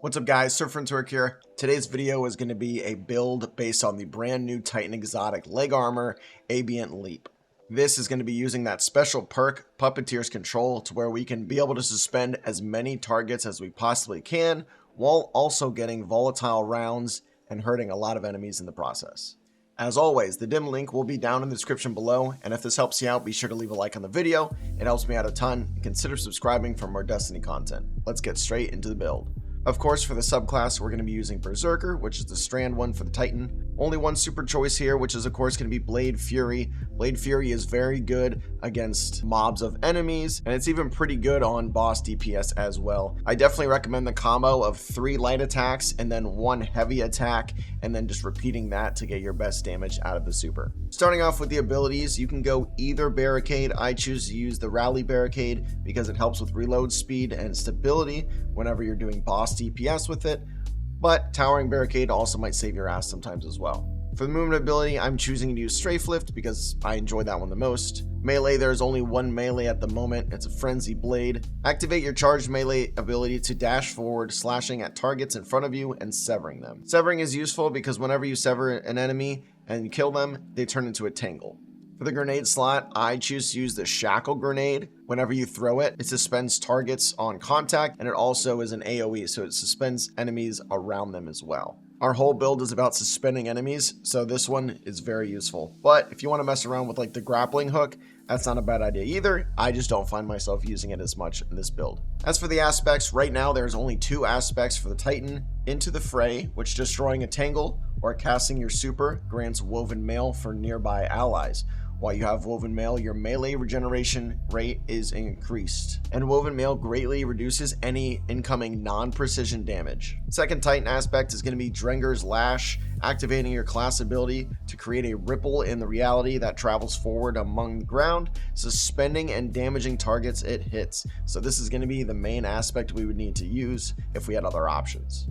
What's up guys, Surfer here. Today's video is going to be a build based on the brand new Titan exotic leg armor, Abeyant Leap. This is going to be using that special perk, Puppeteer's Control, to where we can be able to suspend as many targets as we possibly can, while also getting volatile rounds and hurting a lot of enemies in the process. As always, the dim link will be down in the description below, and if this helps you out, be sure to leave a like on the video. It helps me out a ton, and consider subscribing for more Destiny content. Let's get straight into the build. Of course, for the subclass, we're going to be using Berserker, which is the Strand one for the Titan. Only one super choice here, which is of course going to be Blade Fury. Blade Fury is very good against mobs of enemies, and it's even pretty good on boss DPS as well. I definitely recommend the combo of 3 light attacks and then 1 heavy attack, and then just repeating that to get your best damage out of the super. Starting off with the abilities, you can go either barricade. I choose to use the Rally Barricade because it helps with reload speed and stability whenever you're doing boss DPS with it, but Towering Barricade also might save your ass sometimes as well. For the movement ability, I'm choosing to use Strafe Lift because I enjoy that one the most. Melee, there's only one melee at the moment. It's a Frenzy Blade. Activate your charged melee ability to dash forward, slashing at targets in front of you and severing them. Severing is useful because whenever you sever an enemy and you kill them, they turn into a tangle. For the grenade slot, I choose to use the Shackle Grenade. Whenever you throw it, it suspends targets on contact, and it also is an AoE, so it suspends enemies around them as well. Our whole build is about suspending enemies, so this one is very useful. But if you want to mess around with like the grappling hook, that's not a bad idea either. I just don't find myself using it as much in this build. As for the aspects, right now there's only 2 aspects for the Titan. Into the Fray, which destroying a tangle or casting your super grants Woven Mail for nearby allies. While you have Woven Mail, your melee regeneration rate is increased, and Woven Mail greatly reduces any incoming non-precision damage. Second Titan aspect is going to be Drenger's Lash, activating your class ability to create a ripple in the reality that travels forward among the ground, suspending and damaging targets it hits. So this is going to be the main aspect we would need to use if we had other options.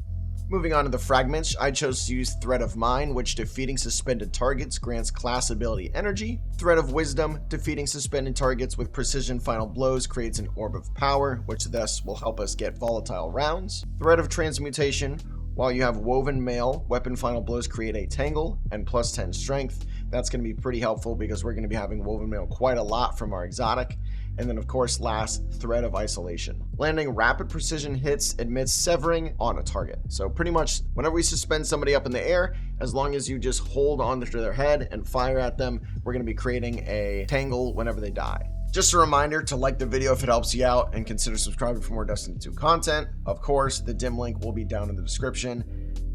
Moving on to the Fragments, I chose to use Thread of Mind, which defeating suspended targets grants class ability energy. Thread of Wisdom, defeating suspended targets with precision final blows creates an Orb of Power, which thus will help us get volatile rounds. Thread of Transmutation, while you have Woven Mail, weapon final blows create a Tangle and plus 10 strength. That's going to be pretty helpful because we're going to be having Woven Mail quite a lot from our exotic. And then of course last, Thread of Isolation. Landing rapid precision hits admits severing on a target. So pretty much whenever we suspend somebody up in the air, as long as you just hold onto their head and fire at them, we're going to be creating a tangle whenever they die. Just a reminder to like the video if it helps you out, and consider subscribing for more Destiny 2 content. Of course, the dim link will be down in the description.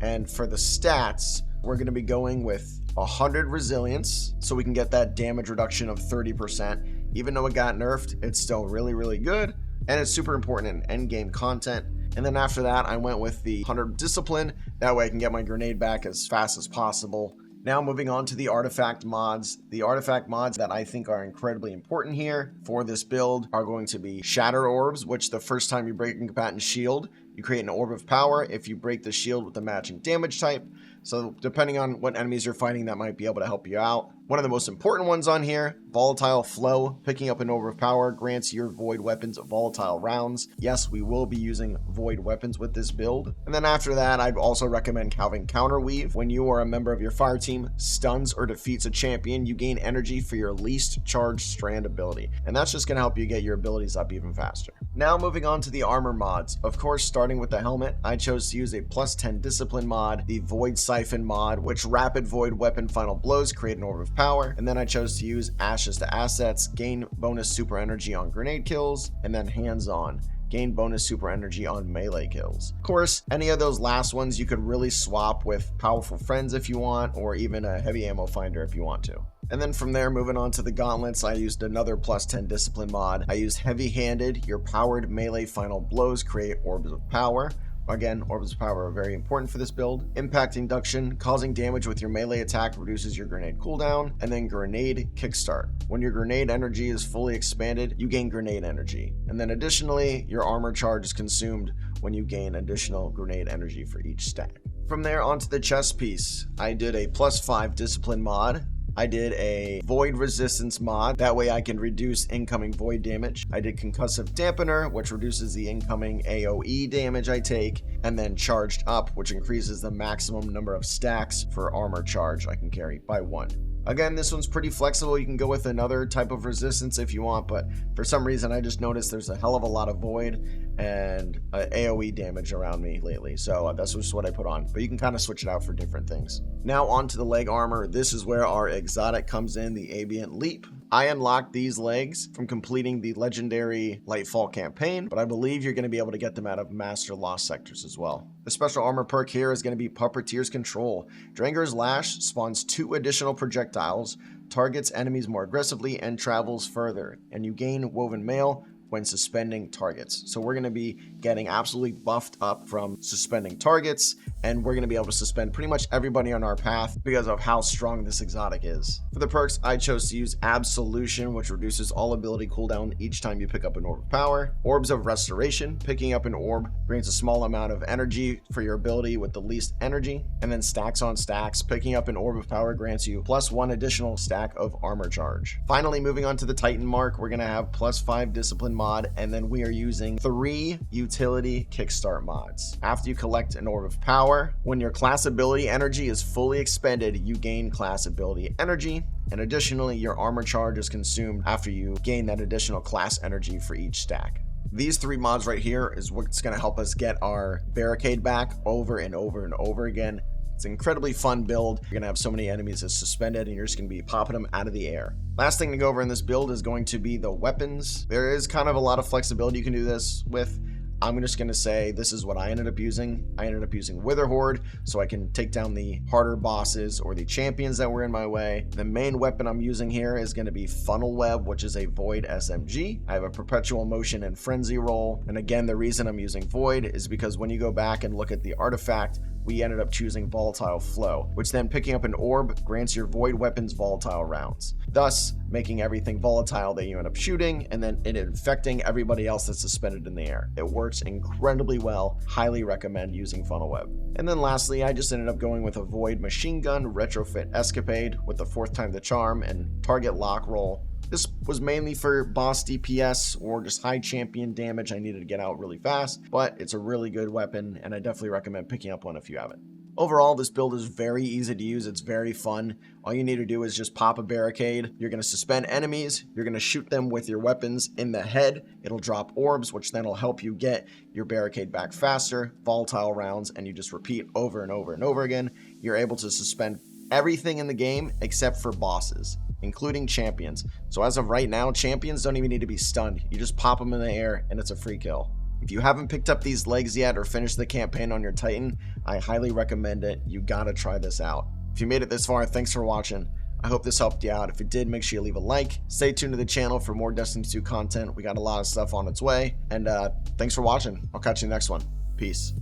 And for the stats, we're going to be going with 100 resilience, so we can get that damage reduction of 30%. Even though it got nerfed, it's still really good, and it's super important in endgame content. And then after that, I went with the 100 discipline. That way I can get my grenade back as fast as possible. Now moving on to the artifact mods. The artifact mods that I think are incredibly important here for this build are going to be Shatter Orbs, which the first time you break a combatant's shield, you create an Orb of Power if you break the shield with the matching damage type. So depending on what enemies you're fighting, that might be able to help you out. One of the most important ones on here, Volatile Flow. Picking up an Orb of Power grants your void weapons volatile rounds. Yes, we will be using void weapons with this build. And then after that, I'd also recommend having Counterweave. When you or a member of your fire team stuns or defeats a champion, you gain energy for your least charged Strand ability. And that's just going to help you get your abilities up even faster. Now moving on to the armor mods. Of course, starting with the helmet, I chose to use a plus 10 discipline mod, the Void Siphon mod, which rapid void weapon final blows create an Orb of Power. And then I chose to use Ashes to Assets, gain bonus super energy on grenade kills, and then Hands On, gain bonus super energy on melee kills. Of course, any of those last ones you could really swap with Powerful Friends if you want, or even a Heavy Ammo Finder if you want to. And then from there, moving on to the gauntlets, I used another plus 10 discipline mod. I used Heavy Handed, your powered melee final blows create Orbs of Power. Again, Orbs of Power are very important for this build. Impact Induction, causing damage with your melee attack reduces your grenade cooldown. And then Grenade Kickstart. When your grenade energy is fully expanded, you gain grenade energy. And then additionally, your armor charge is consumed when you gain additional grenade energy for each stack. From there onto the chest piece, I did a plus 5 discipline mod. I did a void resistance mod. That way I can reduce incoming void damage. I did concussive dampener, which reduces the incoming AoE damage I take, and then charged up, which increases the maximum number of stacks for armor charge I can carry by 1. Again, this one's pretty flexible. You can go with another type of resistance if you want, but for some reason I just noticed there's a hell of a lot of void and AoE damage around me lately, so that's just what I put on. But you can kind of switch it out for different things. Now onto the leg armor. This is where our exotic comes in, the Abeyant Leap. I unlocked these legs from completing the legendary Lightfall campaign, but I believe you're going to be able to get them out of Master Lost sectors as well. The special armor perk here is going to be Puppeteer's Control. Drangar's Lash spawns 2 additional projectiles, targets enemies more aggressively, and travels further, and you gain Woven Mail when suspending targets. So we're going to be getting absolutely buffed up from suspending targets, and we're going to be able to suspend pretty much everybody on our path because of how strong this exotic is. For the perks, I chose to use Absolution, which reduces all ability cooldown each time you pick up an Orb of Power. Orbs of Restoration, picking up an orb brings a small amount of energy for your ability with the least energy, and then Stacks on Stacks, picking up an Orb of Power grants you +1 additional stack of armor charge. Finally, moving on to the Titan mark, we're going to have +5 discipline mod, and then we are using 3 utility kickstart mods. After you collect an Orb of Power, when your class ability energy is fully expended, you gain class ability energy, and additionally your armor charge is consumed after you gain that additional class energy for each stack. These 3 mods right here is what's going to help us get our barricade back over and over and over again. It's an incredibly fun build. You're going to have so many enemies that's suspended, and you're just going to be popping them out of the air. Last thing to go over in this build is going to be the weapons. There is kind of a lot of flexibility you can do this with. I'm just going to say this is what I ended up using. I ended up using Wither Horde so I can take down the harder bosses or the champions that were in my way. The main weapon I'm using here is going to be Funnel Web, which is a Void SMG. I have a Perpetual Motion and Frenzy roll. And again, the reason I'm using Void is because when you go back and look at the artifact, we ended up choosing Volatile Flow, which then picking up an orb grants your Void weapons volatile rounds, thus making everything volatile that you end up shooting, and then it infecting everybody else that's suspended in the air. It works incredibly well. Highly recommend using Funnel Web. And then lastly, I just ended up going with a Void Machine Gun Retrofit Escapade with the 4th time the charm and target lock roll. This was mainly for boss DPS or just high champion damage I needed to get out really fast, but it's a really good weapon, and I definitely recommend picking up one if you haven't. Overall, this build is very easy to use. It's very fun. All you need to do is just pop a barricade. You're going to suspend enemies. You're going to shoot them with your weapons in the head. It'll drop orbs, which then will help you get your barricade back faster, volatile rounds, and you just repeat over and over and over again. You're able to suspend everything in the game except for bosses, including champions. So as of right now, champions don't even need to be stunned. You just pop them in the air and it's a free kill. If you haven't picked up these legs yet or finished the campaign on your Titan, I highly recommend it. You gotta try this out. If you made it this far, thanks for watching. I hope this helped you out. If it did, make sure you leave a like. Stay tuned to the channel for more Destiny 2 content. We got a lot of stuff on its way. And thanks for watching. I'll catch you in the next one. Peace.